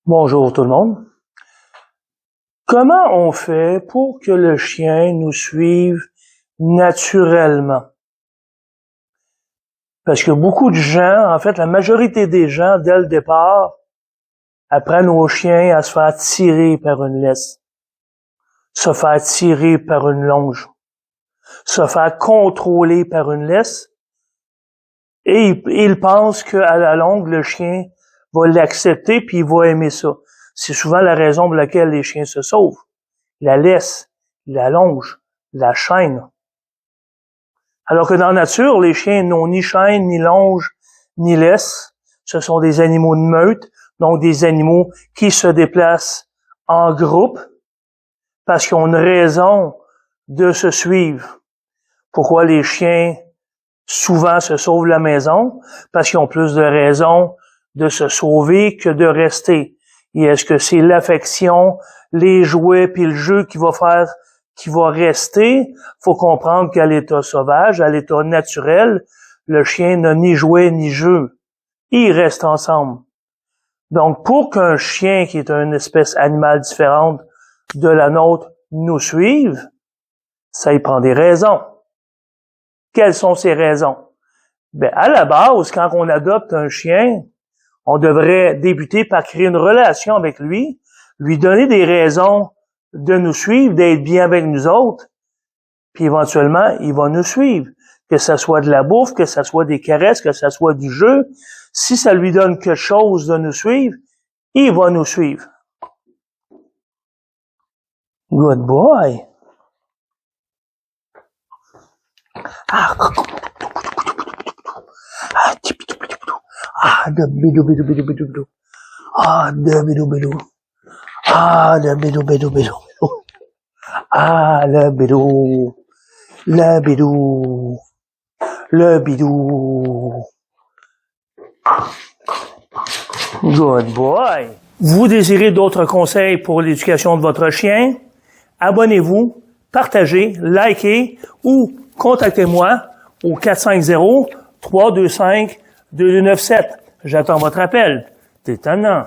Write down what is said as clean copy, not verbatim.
Bonjour tout le monde. Comment on fait pour que le chien nous suive naturellement? Parce que beaucoup de gens, en fait, la majorité des gens, dès le départ, apprennent aux chiens à se faire tirer par une laisse, se faire tirer par une longe, se faire contrôler par une laisse, et ils pensent qu'à la longue, le chien va l'accepter puis il va aimer ça. C'est souvent la raison pour laquelle les chiens se sauvent. La laisse, la longe, la chaîne. Alors que dans la nature, les chiens n'ont ni chaîne, ni longe, ni laisse. Ce sont des animaux de meute, donc des animaux qui se déplacent en groupe parce qu'ils ont une raison de se suivre. Pourquoi les chiens souvent se sauvent la maison? Parce qu'ils ont plus de raisons de se sauver que de rester. Et est-ce que c'est l'affection, les jouets puis le jeu qui va rester? Faut comprendre qu'à l'état sauvage, à l'état naturel, le chien n'a ni jouet ni jeu. Ils restent ensemble. Donc, pour qu'un chien, qui est une espèce animale différente de la nôtre, nous suive, ça y prend des raisons. Quelles sont ces raisons? Ben, à la base, quand on adopte un chien, on devrait débuter par créer une relation avec lui donner des raisons de nous suivre, d'être bien avec nous autres, puis éventuellement, il va nous suivre. Que ça soit de la bouffe, que ça soit des caresses, que ça soit du jeu. Si ça lui donne quelque chose de nous suivre, il va nous suivre. Good boy. Le bidou. Le bidou. Le bidou. Le bidou. Le bidou. Good boy. Vous désirez d'autres conseils pour l'éducation de votre chien? Abonnez-vous, partagez, likez ou contactez-moi au 450-325-2297. J'attends votre appel. C'est étonnant.